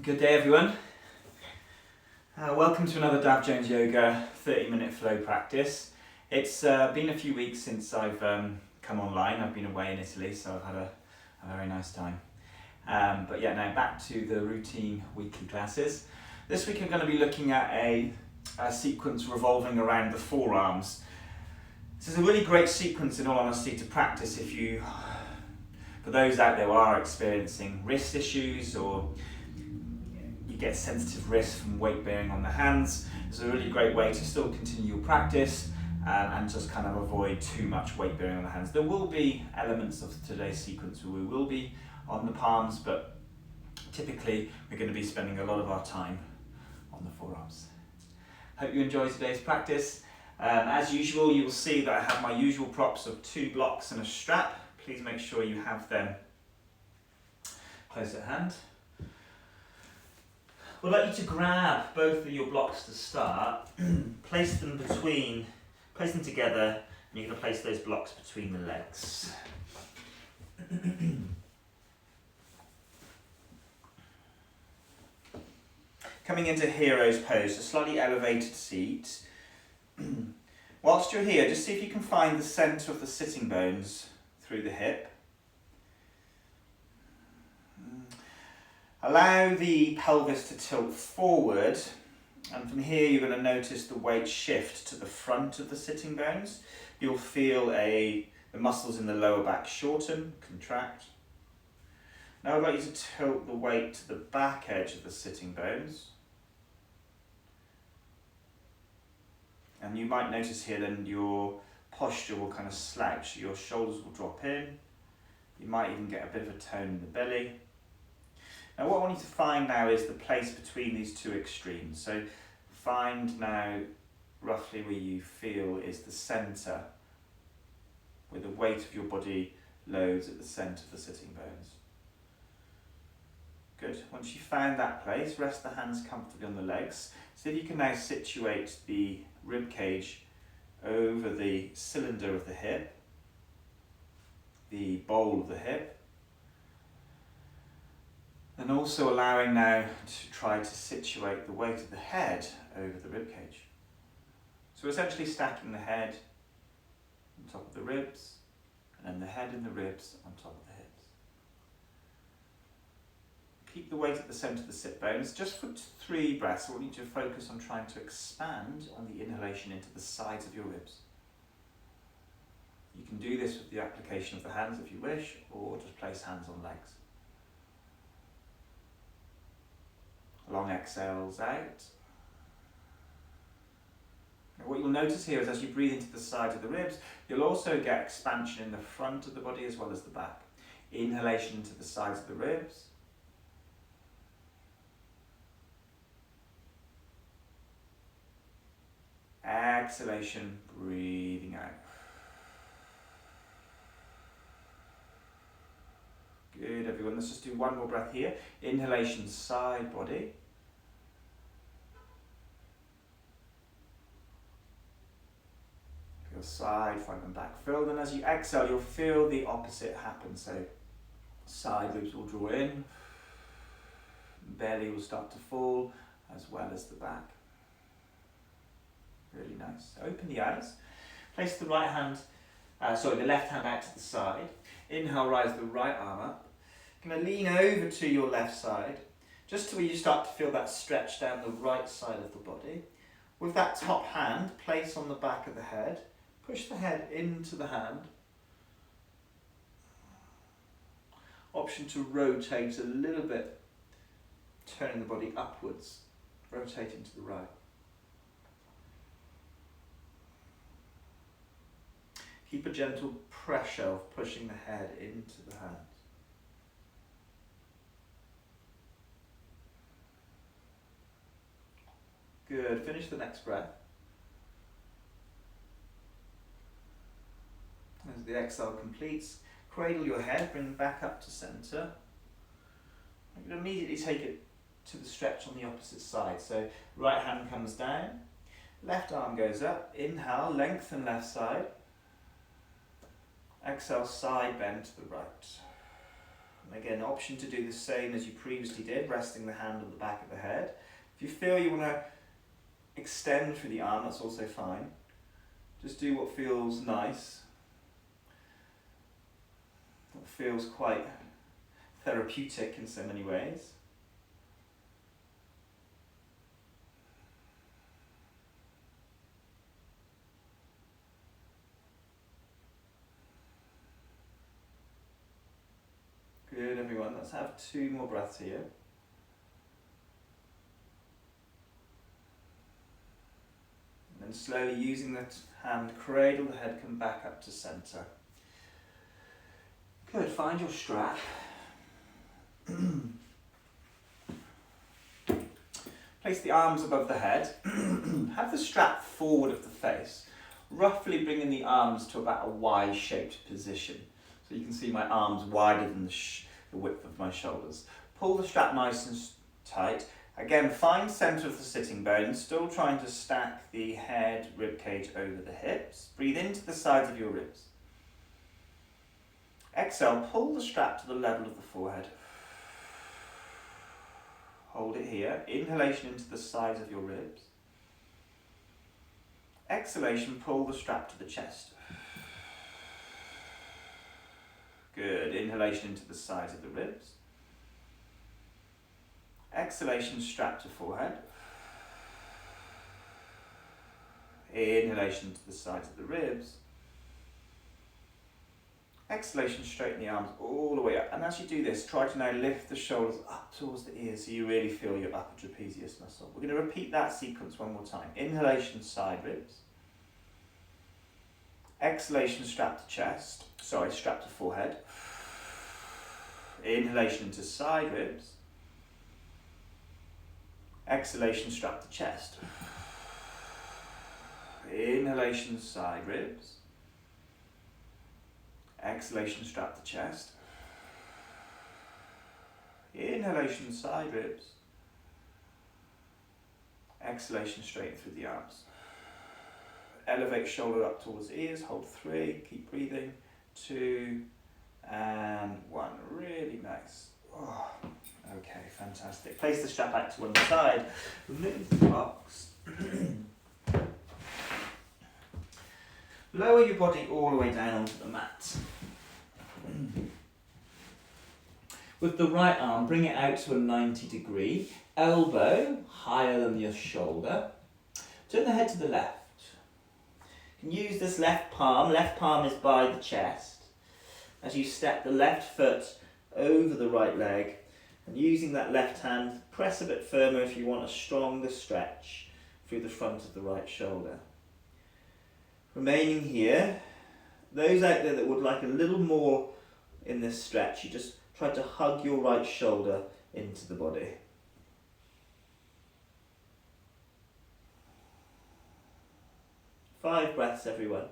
Good day everyone. Welcome to another Dav Jones Yoga 30-minute flow practice. It's been a few weeks since I've come online. I've been away in Italy, so I've had a very nice time. But yeah, now back to the routine weekly classes. This week I'm going to be looking at a sequence revolving around the forearms. This is a really great sequence, in all honesty, to practice for those out there who are experiencing wrist issues, or you get sensitive wrists from weight bearing on the hands. It's a really great way to still continue your practice and just kind of avoid too much weight bearing on the hands. There will be elements of today's sequence where we will be on the palms, but typically we're going to be spending a lot of our time on the forearms. Hope you enjoy today's practice. As usual, you will see that I have my usual props of 2 blocks and a strap. Please make sure you have them close at hand. We'd like you to grab both of your blocks to start, place them together, and you're going to place those blocks between the legs. Coming into hero's pose, a slightly elevated seat. Whilst you're here, just see if you can find the centre of the sitting bones through the hip. Allow the pelvis to tilt forward, and from here you're going to notice the weight shift to the front of the sitting bones. You'll feel the muscles in the lower back shorten, contract. Now I'd like you to tilt the weight to the back edge of the sitting bones. And you might notice here then your posture will kind of slouch, your shoulders will drop in, you might even get a bit of a tone in the belly. Now what I want you to find now is the place between these two extremes. So find now roughly where you feel is the centre, where the weight of your body loads at the centre of the sitting bones. Good. Once you've found that place, rest the hands comfortably on the legs. See if you can now situate the rib cage over the cylinder of the hip, the bowl of the hip, and also allowing now to try to situate the weight of the head over the rib cage. So essentially stacking the head on top of the ribs, and then the head and the ribs on top of the hips. Keep the weight at the centre of the sit bones. Just for 3 breaths, I want you to focus on trying to expand on the inhalation into the sides of your ribs. You can do this with the application of the hands if you wish, or just place hands on legs. Long exhales out. Now what you'll notice here is as you breathe into the sides of the ribs, you'll also get expansion in the front of the body as well as the back. Inhalation into the sides of the ribs. Exhalation, breathing out. Good, everyone. Let's just do one more breath here. Inhalation, side body. Feel side, front and back filled. And as you exhale, you'll feel the opposite happen. So side ribs will draw in. Belly will start to fall, as well as the back. Really nice. Open the eyes. Place the left hand out to the side. Inhale, rise the right arm up. You're going to lean over to your left side, just to where you start to feel that stretch down the right side of the body. With that top hand, place on the back of the head. Push the head into the hand. Option to rotate a little bit, turning the body upwards, rotating to the right. Keep a gentle pressure of pushing the head into the hands. Good. Finish the next breath. As the exhale completes, cradle your head, bring back up to centre. You can immediately take it to the stretch on the opposite side. So right hand comes down, left arm goes up. Inhale, lengthen left side. Exhale, side bend to the right. And again, option to do the same as you previously did, resting the hand on the back of the head. If you feel you want to extend through the arm, that's also fine. Just do what feels nice, what feels quite therapeutic in so many ways. Good, everyone. Let's have 2 more breaths here. And then slowly using the hand, cradle the head, come back up to center. Good, find your strap. Place the arms above the head. Have the strap forward of the face, roughly bringing the arms to about a Y-shaped position. So you can see my arms wider than the width of my shoulders. Pull the strap nice and tight. Again, find center of the sitting bones, still trying to stack the head, rib cage over the hips. Breathe into the sides of your ribs. Exhale, pull the strap to the level of the forehead. Hold it here. Inhalation into the sides of your ribs. Exhalation, pull the strap to the chest. Good. Inhalation into the sides of the ribs. Exhalation, strap to forehead. Inhalation to the sides of the ribs. Exhalation, straighten the arms all the way up. And as you do this, try to now lift the shoulders up towards the ears so you really feel your upper trapezius muscle. We're going to repeat that sequence one more time. Inhalation, side ribs. Exhalation, strap to chest. Strap to forehead. Inhalation into side ribs. Exhalation, strap to chest. Inhalation, side ribs. Exhalation, strap to chest. Inhalation, side ribs. Exhalation, straighten through the arms. Elevate shoulder up towards ears, hold 3, keep breathing, 2 and 1. Really nice. Oh, okay, fantastic. Place the strap out to one side, remove the box. Lower your body all the way down onto the mat. With the right arm, bring it out to a 90 degree, elbow higher than your shoulder. Turn the head to the left. You can use this left palm is by the chest, as you step the left foot over the right leg, and using that left hand, press a bit firmer if you want a stronger stretch through the front of the right shoulder. Remaining here, those out there that would like a little more in this stretch, you just try to hug your right shoulder into the body. Five breaths, everyone.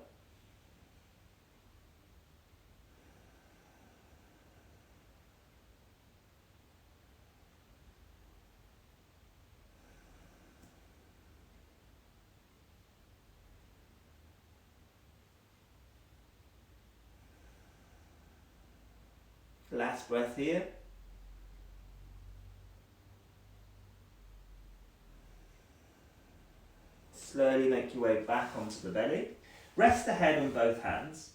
Last breath here. Slowly make your way back onto the belly. Rest the head on both hands.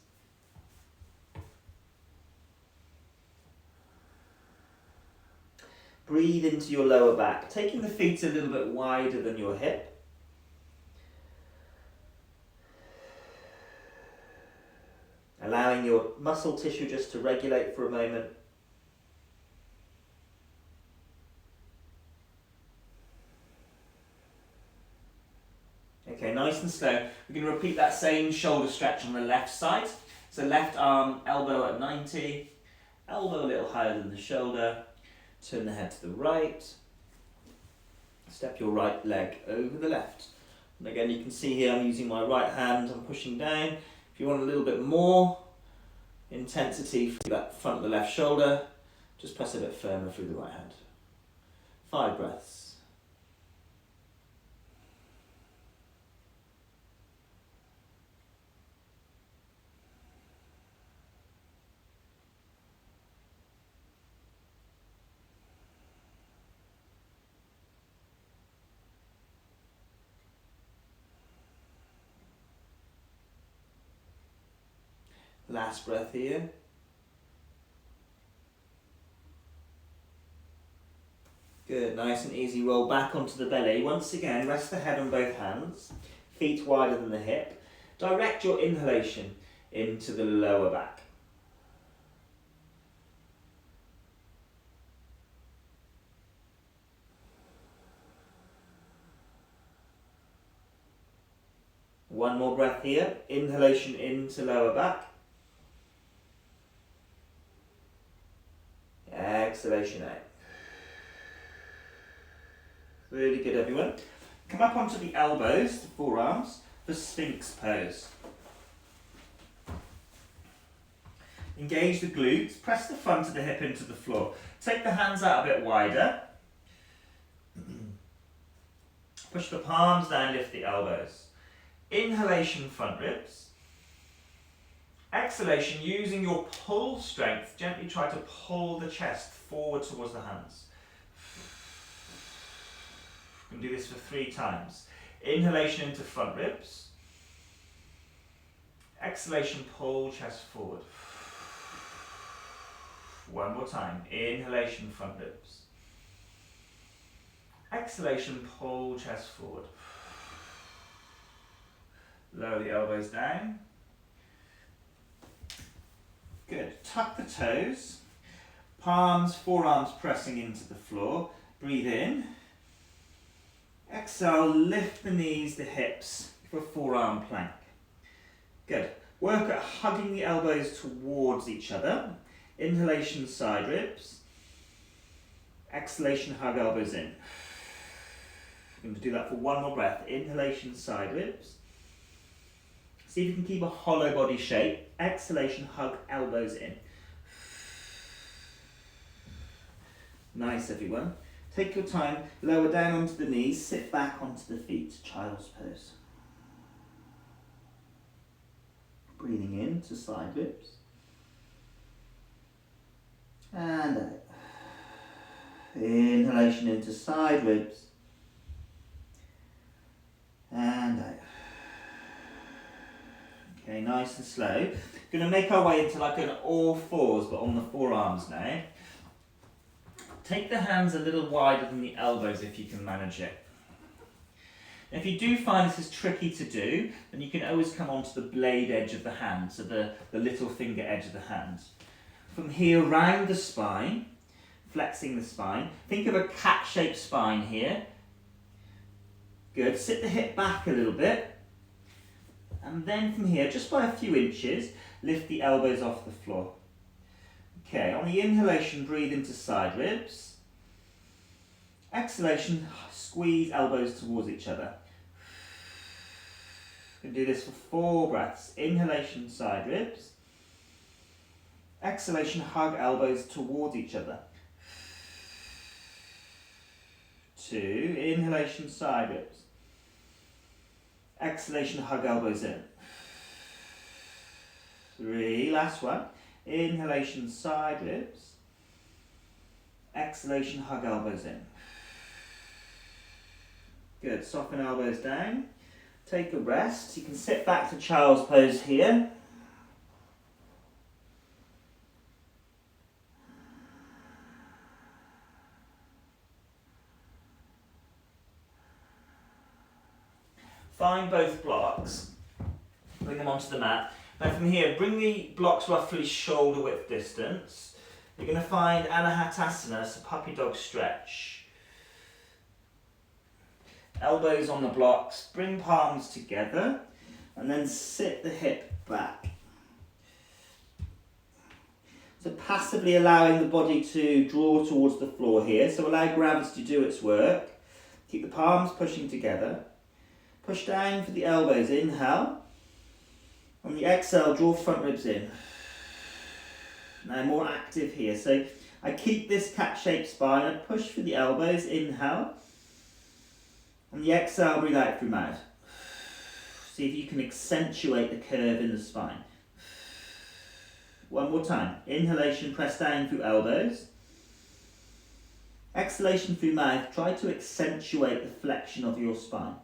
Breathe into your lower back, taking the feet a little bit wider than your hip. Allowing your muscle tissue just to regulate for a moment. Okay, nice and slow. We're going to repeat that same shoulder stretch on the left side. So left arm, elbow at 90, elbow a little higher than the shoulder. Turn the head to the right. Step your right leg over the left. And again, you can see here I'm using my right hand, I'm pushing down. If you want a little bit more intensity through that front of the left shoulder, just press a bit firmer through the right hand. 5 breaths. Last breath here. Good, nice and easy. Roll back onto the belly. Once again, rest the head on both hands, feet wider than the hip. Direct your inhalation into the lower back. One more breath here. Inhalation into lower back. Exhalation out. Really good, everyone. Come up onto the elbows, the forearms, for Sphinx pose. Engage the glutes, press the front of the hip into the floor. Take the hands out a bit wider. Push the palms down, lift the elbows. Inhalation, front ribs. Exhalation, using your pull strength, gently try to pull the chest forward towards the hands. You can do this for 3 times. Inhalation into front ribs. Exhalation, pull chest forward. One more time. Inhalation, front ribs. Exhalation, pull chest forward. Lower the elbows down. Good. Tuck the toes. Palms, forearms pressing into the floor. Breathe in. Exhale, lift the knees, the hips for forearm plank. Good. Work at hugging the elbows towards each other. Inhalation, side ribs. Exhalation, hug elbows in. I'm going to do that for one more breath. Inhalation, side ribs. See if you can keep a hollow body shape. Exhalation, hug elbows in. Nice, everyone. Take your time, lower down onto the knees, sit back onto the feet, child's pose. Breathing in to side ribs. And out. Inhalation into side ribs. And out. Okay, nice and slow. Going to make our way into like an all fours, but on the forearms now. Take the hands a little wider than the elbows if you can manage it. If you do find this is tricky to do, then you can always come onto the blade edge of the hand, so the little finger edge of the hand. From here, round the spine, flexing the spine. Think of a cat-shaped spine here. Good. Sit the hip back a little bit. And then from here, just by a few inches, lift the elbows off the floor. Okay, on the inhalation, breathe into side ribs. Exhalation, squeeze elbows towards each other. You can do this for 4 breaths. Inhalation, side ribs. Exhalation, hug elbows towards each other. 2, inhalation, side ribs. Exhalation, hug elbows in. 3, last one. Inhalation, side ribs. Exhalation, hug elbows in. Good, soften elbows down. Take a rest. You can sit back to child's pose here. Find both blocks. Bring them onto the mat. Now from here, bring the blocks roughly shoulder width distance. You're going to find Anahatasana, so puppy dog stretch. Elbows on the blocks, bring palms together, and then sit the hip back. So passively allowing the body to draw towards the floor here, so allow gravity to do its work. Keep the palms pushing together. Push down for the elbows, inhale. On the exhale, draw front ribs in. Now more active here. So I keep this cat-shaped spine. I push for the elbows, inhale. On the exhale, breathe out through mouth. See if you can accentuate the curve in the spine. One more time. Inhalation, press down through elbows. Exhalation through mouth. Try to accentuate the flexion of your spine.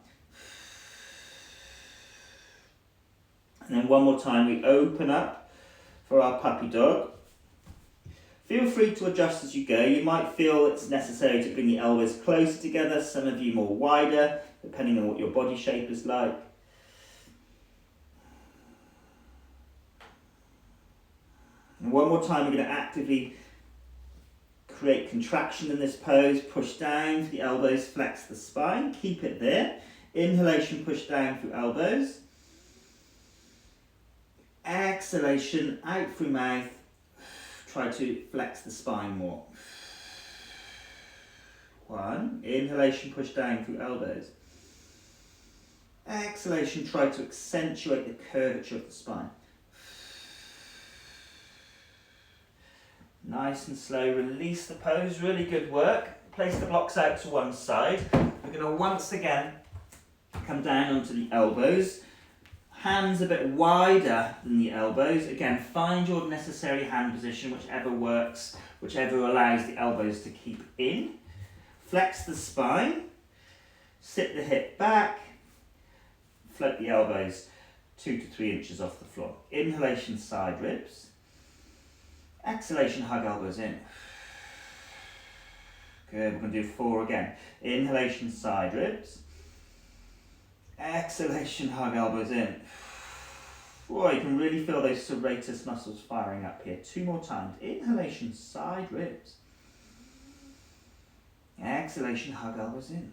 And then one more time, we open up for our puppy dog. Feel free to adjust as you go. You might feel it's necessary to bring the elbows closer together, some of you more wider, depending on what your body shape is like. And one more time, we're going to actively create contraction in this pose. Push down through the elbows, flex the spine, keep it there. Inhalation, push down through elbows. Exhalation, out through mouth. Try to flex the spine more. 1. Inhalation, push down through elbows. Exhalation, try to accentuate the curvature of the spine. Nice and slow, release the pose, really good work. Place the blocks out to one side. We're going to once again come down onto the elbows. Hands a bit wider than the elbows. Again, find your necessary hand position, whichever works, whichever allows the elbows to keep in. Flex the spine, sit the hip back, float the elbows 2 to 3 inches off the floor. Inhalation, side ribs. Exhalation, hug elbows in. Good, we're going to do 4 again. Inhalation, side ribs. Exhalation, hug elbows in. Boy, you can really feel those serratus muscles firing up here. 2 more times. Inhalation, side ribs. Exhalation, hug elbows in.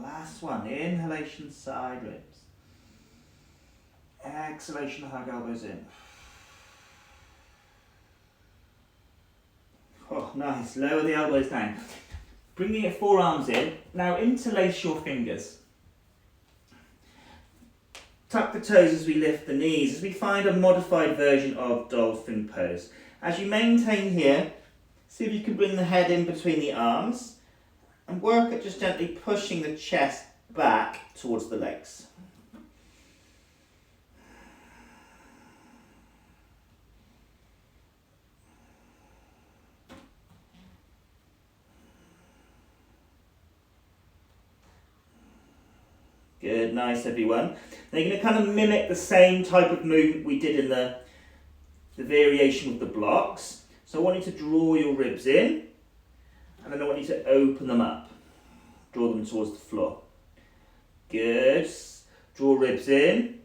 Last one. Inhalation, side ribs. Exhalation, hug elbows in. Oh, nice. Lower the elbows down. Bringing your forearms in. Now interlace your fingers. Tuck the toes as we lift the knees, as we find a modified version of dolphin pose. As you maintain here, see if you can bring the head in between the arms and work at just gently pushing the chest back towards the legs. Good, nice everyone. Now you're going to kind of mimic the same type of movement we did in the variation with the blocks. So I want you to draw your ribs in, and then I want you to open them up. Draw them towards the floor. Good. Draw ribs in,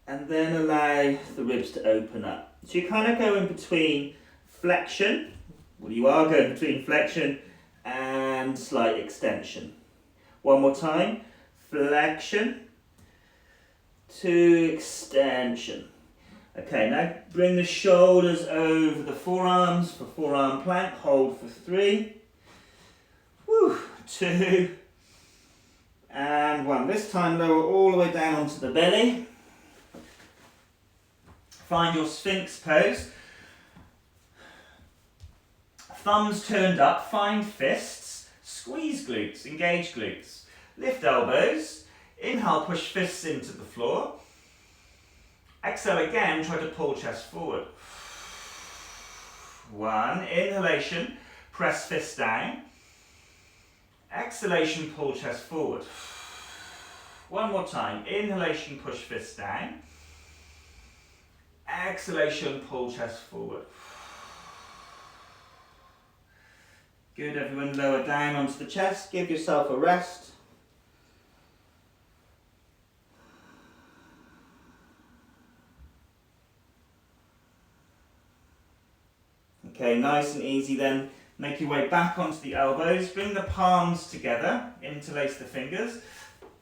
and then allow the ribs to open up. So you kind of go in between flexion, well you are going between flexion and slight extension. One more time. Flexion to extension. Okay, now bring the shoulders over the forearms for forearm plank. Hold for 3. Woo, 2. And 1. This time lower all the way down onto the belly. Find your Sphinx pose. Thumbs turned up, find fists. Squeeze glutes, engage glutes. Lift elbows, inhale, push fists into the floor. Exhale again, try to pull chest forward. 1, inhalation, press fists down. Exhalation, pull chest forward. 1 more time, inhalation, push fists down. Exhalation, pull chest forward. Good, everyone, lower down onto the chest, give yourself a rest. Okay, nice and easy then. Make your way back onto the elbows. Bring the palms together. Interlace the fingers.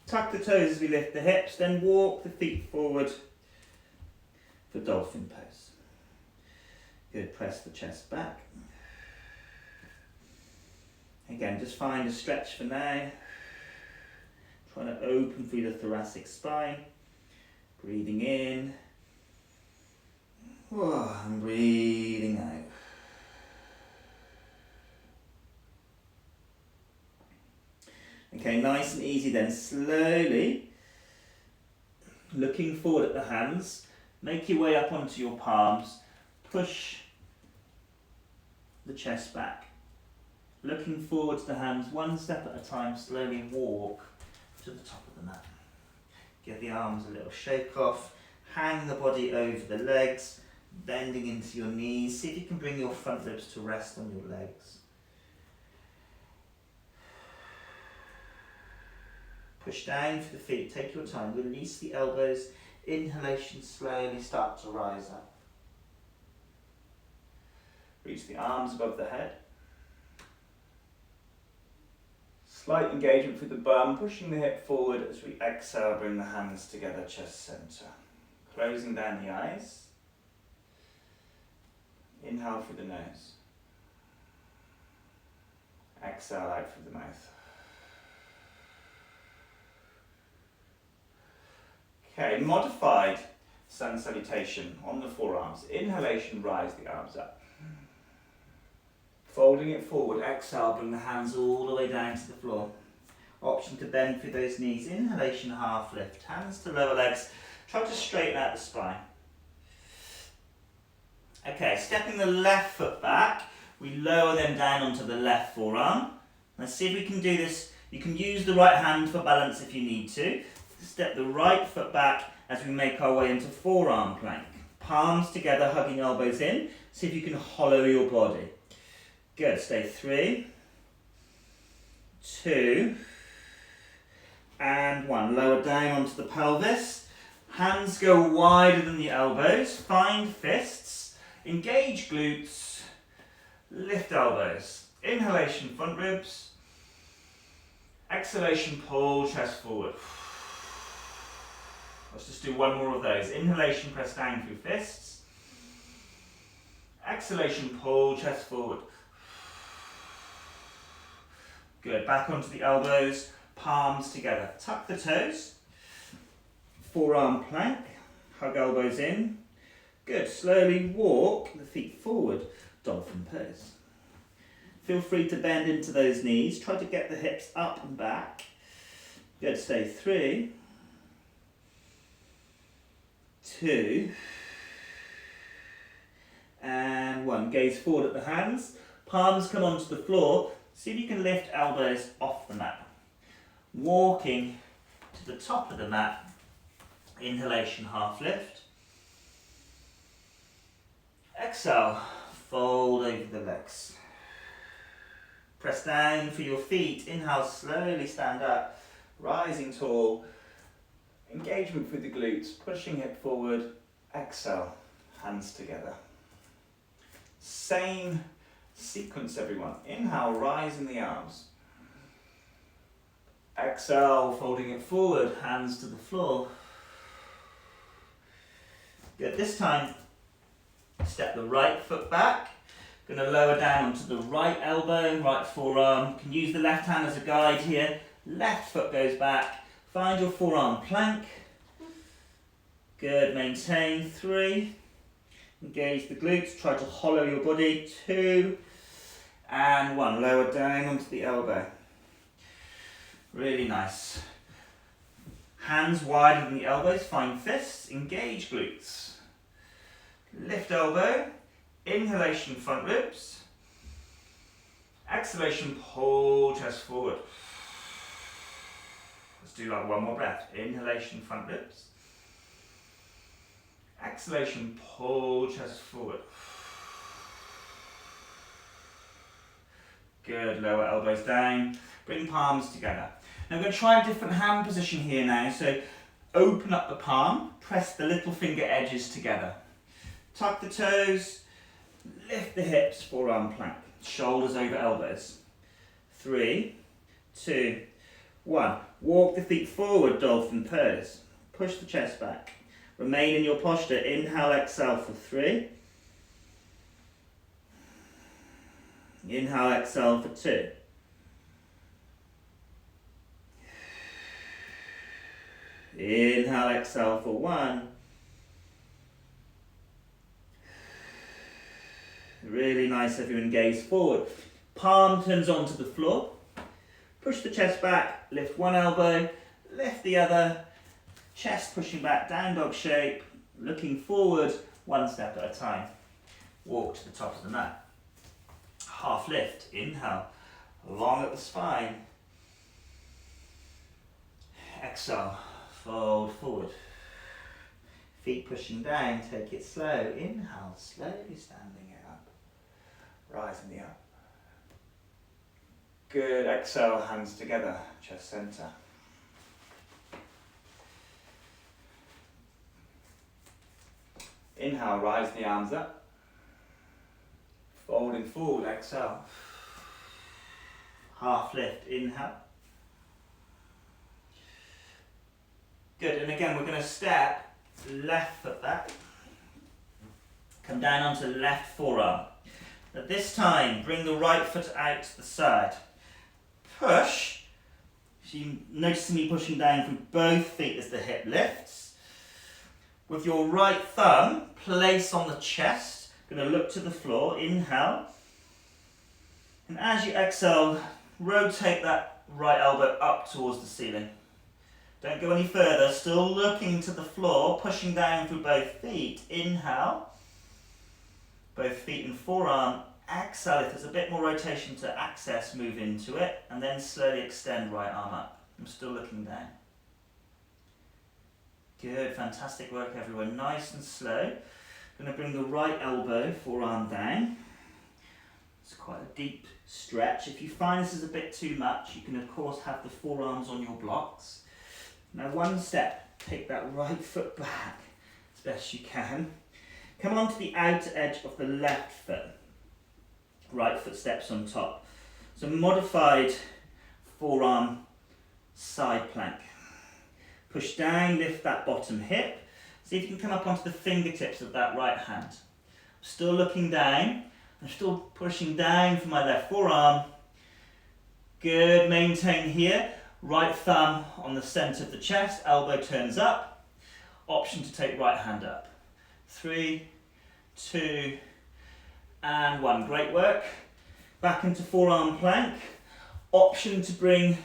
Tuck the toes as we lift the hips. Then walk the feet forward for dolphin pose. Good, press the chest back. Again, just find a stretch for now. Trying to open through the thoracic spine. Breathing in. Oh, and breathing out. Okay, nice and easy then, slowly, looking forward at the hands, make your way up onto your palms, push the chest back, looking forward to the hands, 1 step at a time, slowly walk to the top of the mat. Get the arms a little shake off, Hang the body over the legs, bending into your knees. See if you can bring your front ribs to rest on your legs. Push down for the feet, take your time, release the elbows. Inhalation, slowly start to rise up. Reach the arms above the head. Slight engagement through the bum, pushing the hip forward as we exhale, bring the hands together, chest center. Closing down the eyes. Inhale through the nose. Exhale out through the mouth. Okay, modified sun salutation on the forearms. Inhalation, rise the arms up. Folding it forward, exhale, bring the hands all the way down to the floor. Option to bend through those knees. Inhalation, half lift. Hands to lower legs. Try to straighten out the spine. Okay, stepping the left foot back, we lower them down onto the left forearm. Let's see if we can do this. You can use the right hand for balance if you need to. Step the right foot back as we make our way into forearm plank. Palms together, hugging elbows in. See if you can hollow your body. Good, stay 3, 2, and 1. Lower down onto the pelvis. Hands go wider than the elbows. Find fists. Engage glutes. Lift elbows. Inhalation, front ribs. Exhalation, pull chest forward. Let's just do one more of those. Inhalation, press down through fists. Exhalation, pull chest forward. Good, back onto the elbows, palms together. Tuck the toes. Forearm plank, hug elbows in. Good, slowly walk the feet forward, dolphin pose. Feel free to bend into those knees. Try to get the hips up and back. Good, stay 3, 2, and 1. Gaze forward at the hands. Palms come onto the floor. See if you can lift elbows off the mat. Walking to the top of the mat. Inhalation, half lift. Exhale, fold over the legs. Press down for your feet. Inhale, slowly stand up. Rising tall. Engagement through the glutes, pushing hip forward. Exhale, hands together. Same sequence, everyone. Inhale, rising the arms. Exhale, folding it forward, hands to the floor. Good, this time, step the right foot back. Going to lower down onto the right elbow, right forearm. You can use the left hand as a guide here. Left foot goes back. Find your forearm plank. Good, maintain. 3. Engage the glutes. Try to hollow your body. 2. And 1. Lower down onto the elbow. Really nice. Hands wider than the elbows. Find fists. Engage glutes. Lift elbow. Inhalation, front ribs. Exhalation, pull chest forward. Let's do like one more breath. Inhalation, front ribs. Exhalation, pull chest forward. Good, lower elbows down. Bring palms together. Now we're going to try a different hand position here now. So open up the palm, press the little finger edges together. Tuck the toes, lift the hips, forearm plank. Shoulders over elbows. 3, 2, 1. Walk the feet forward, dolphin pose. Push the chest back. Remain in your posture. Inhale, exhale for 3. Inhale, exhale for 2. Inhale, exhale for 1. Really nice, everyone gaze forward. Palm turns onto the floor. Push the chest back, lift one elbow, lift the other. Chest pushing back, down dog shape. Looking forward, one step at a time. Walk to the top of the mat. Half lift, inhale, long at the spine. Exhale, fold forward. Feet pushing down, take it slow. Inhale, slowly standing it up. Rising the up. Good, exhale, hands together, chest center. Inhale, rise the arms up. Folding forward, exhale. Half lift, inhale. Good, and again we're going to step left foot back. Come down onto the left forearm. At this time, bring the right foot out to the side. Push. So you notice me pushing down through both feet as the hip lifts. With your right thumb, place on the chest. Going to look to the floor, inhale. And as you exhale, rotate that right elbow up towards the ceiling. Don't go any further, still looking to the floor, pushing down through both feet. Inhale. Both feet and forearm. Exhale, if there's a bit more rotation to access, move into it. And then slowly extend right arm up. I'm still looking down. Good, fantastic work everyone. Nice and slow. Going to bring the right elbow, forearm down. It's quite a deep stretch. If you find this is a bit too much, you can of course have the forearms on your blocks. Now one step, take that right foot back as best you can. Come on to the outer edge of the left foot. Right foot steps on top. So modified forearm side plank. Push down, lift that bottom hip. See if you can come up onto the fingertips of that right hand. Still looking down. I'm still pushing down for my left forearm. Good, maintain here. Right thumb on the center of the chest, elbow turns up. Option to take right hand up. 3, 2, and 1. Great work. Back into forearm plank. Option to bring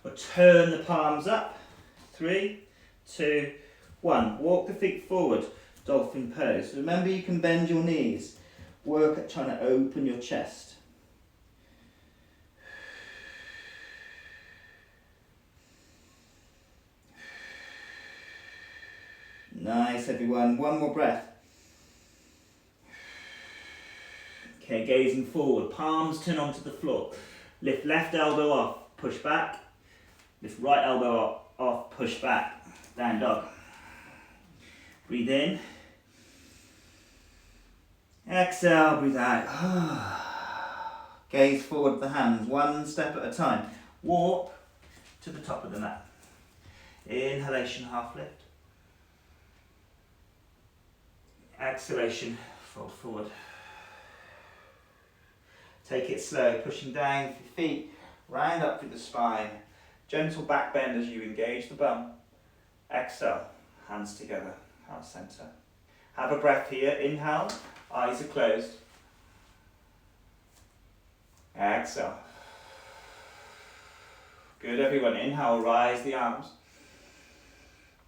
or turn the palms up. 3, 2, 1. Walk the feet forward, dolphin pose. Remember you can bend your knees. Work at trying to open your chest. Nice everyone, one more breath. Okay, gazing forward, palms turn onto the floor. Lift left elbow off, push back. Lift right elbow off, push back. Down dog. Breathe in. Exhale, breathe out. Gaze forward with the hands, one step at a time. Walk to the top of the mat. Inhalation, half lift. Exhalation, fold forward. Take it slow, pushing down with your feet, round up through the spine. Gentle back bend as you engage the bum. Exhale, hands together, heart center. Have a breath here, inhale, eyes are closed. Exhale. Good everyone, inhale, rise the arms.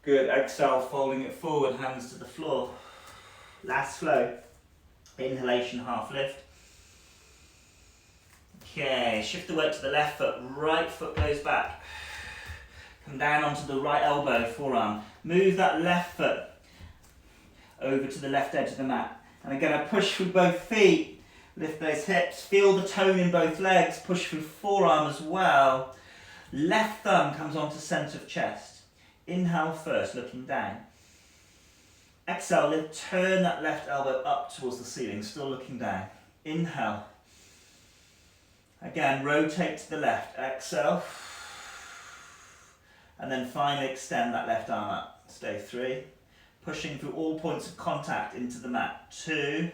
Good, exhale, folding it forward, hands to the floor. Last flow, inhalation, half lift. Okay, shift the weight to the left foot, right foot goes back. Come down onto the right elbow, forearm. Move that left foot over to the left edge of the mat. And again, I push through both feet, lift those hips, feel the tone in both legs, push through forearm as well. Left thumb comes onto center of chest. Inhale first, looking down. Exhale, lift, turn that left elbow up towards the ceiling, still looking down. Inhale. Again, rotate to the left, exhale. And then finally extend that left arm up. Stay 3. Pushing through all points of contact into the mat. 2.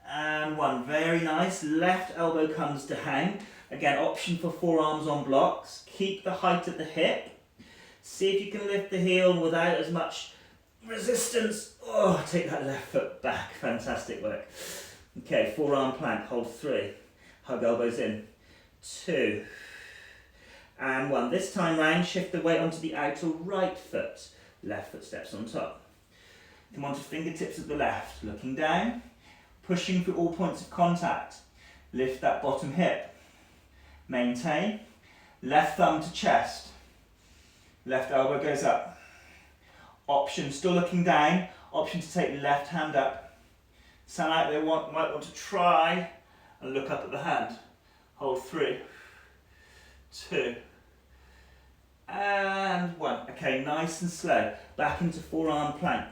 And 1. Very nice. Left elbow comes to hang. Again, option for forearms on blocks. Keep the height of the hip. See if you can lift the heel without as much resistance. Oh, take that left foot back. Fantastic work. Okay, forearm plank. Hold 3. Hug elbows in. 2. And 1. This time round, shift the weight onto the outer right foot. Left foot steps on top. Come onto fingertips of the left. Looking down. Pushing through all points of contact. Lift that bottom hip. Maintain. Left thumb to chest. Left elbow goes up. Option, still looking down, option to take the left hand up. Some out there might want to try and look up at the hand. Hold 3, 2, and 1. Okay, nice and slow. Back into forearm plank.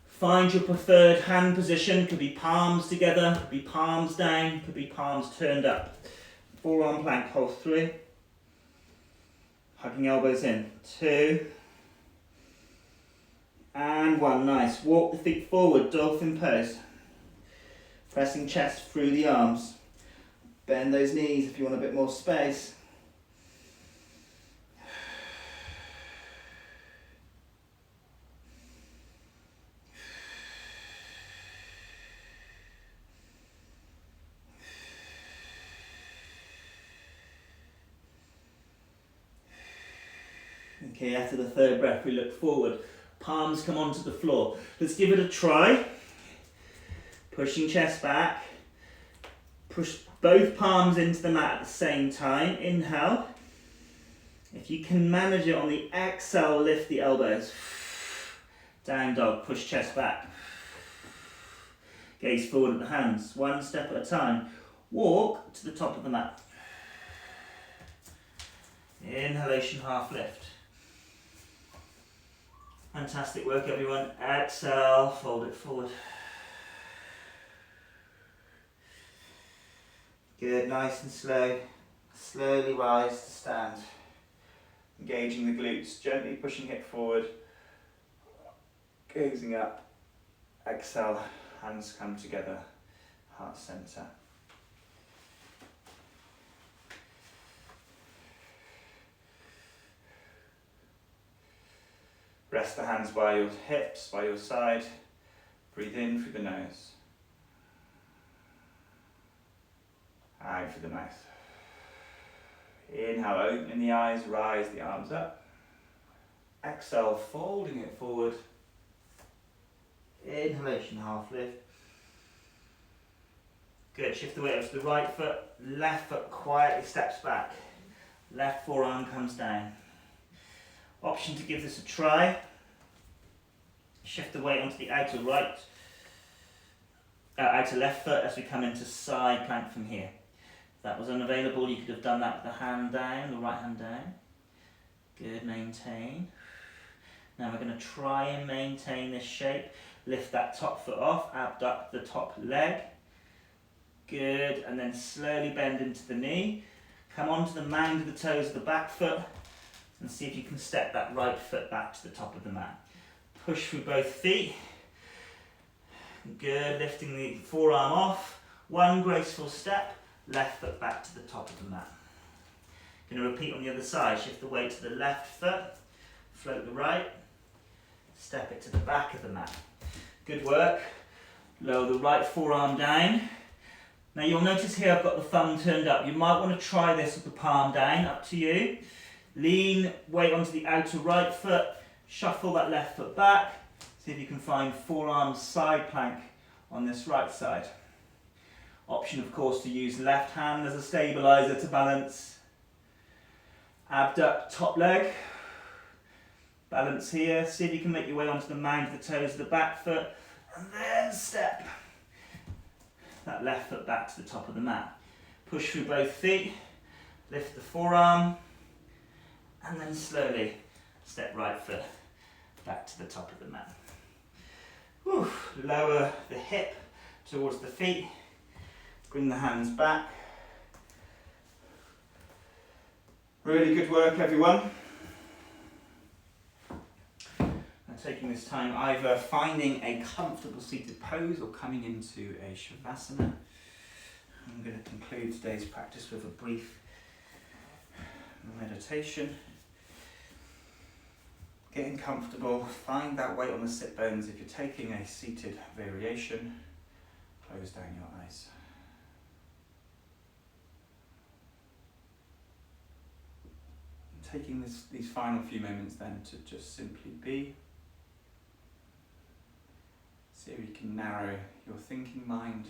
Find your preferred hand position. Could be palms together, could be palms down, could be palms turned up. Forearm plank, hold 3. Hugging elbows in. 2. And 1. Nice. Walk the feet forward, dolphin pose. Pressing chest through the arms. Bend those knees if you want a bit more space. Okay, after the third breath, we look forward. Palms come onto the floor. Let's give it a try. Pushing chest back. Push both palms into the mat at the same time. Inhale. If you can manage it on the exhale, lift the elbows. Down dog, push chest back. Gaze forward at the hands, one step at a time. Walk to the top of the mat. Inhalation, half lift. Fantastic work, everyone. Exhale, fold it forward. Good, nice and slow. Slowly rise to stand. Engaging the glutes, gently pushing it forward. Gazing up. Exhale, hands come together, heart center. Rest the hands by your hips, by your side. Breathe in through the nose. Out through the mouth. Inhale, opening the eyes, rise the arms up. Exhale, folding it forward. Inhalation, half lift. Good, shift the weight up to the right foot, left foot quietly steps back. Left forearm comes down. Option to give this a try. Shift the weight onto the outer left foot as we come into side plank from here. If that was unavailable, you could have done that with the hand down, the right hand down. Good, maintain. Now we're going to try and maintain this shape. Lift that top foot off, abduct the top leg. Good, and then slowly bend into the knee. Come onto the mound of the toes of the back foot and see if you can step that right foot back to the top of the mat. Push through both feet. Good, lifting the forearm off. One graceful step, left foot back to the top of the mat. Going to repeat on the other side. Shift the weight to the left foot, float the right, step it to the back of the mat. Good work. Lower the right forearm down. Now you'll notice here I've got the thumb turned up. You might want to try this with the palm down, up to you. Lean weight onto the outer right foot, shuffle that left foot back. See if you can find forearm side plank on this right side. Option, of course, to use left hand as a stabilizer to balance. Abduct top leg. Balance here. See if you can make your way onto the mound of the toes of the back foot. And then step that left foot back to the top of the mat. Push through both feet. Lift the forearm. And then slowly step right foot back to the top of the mat. Whew. Lower the hip towards the feet. Bring the hands back. Really good work, everyone. Now taking this time, either finding a comfortable seated pose or coming into a Shavasana. I'm going to conclude today's practice with a brief meditation. Getting comfortable, find that weight on the sit bones. If you're taking a seated variation, close down your eyes. Taking these final few moments then to just simply be. See if you can narrow your thinking mind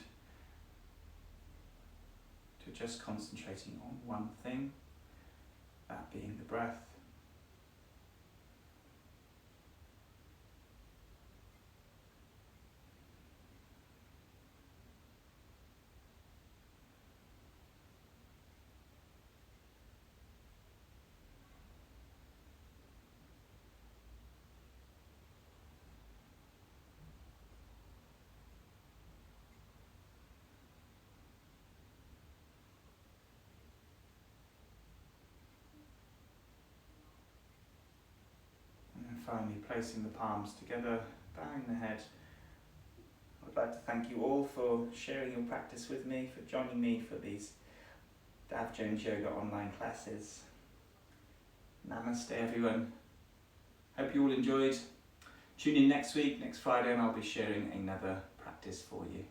to just concentrating on one thing, that being the breath. finally placing the palms together, bowing the head. I'd like to thank you all for sharing your practice with me, for joining me for these Dav Jones Yoga online classes. Namaste everyone. Hope you all enjoyed. Tune in next week, next Friday, and I'll be sharing another practice for you.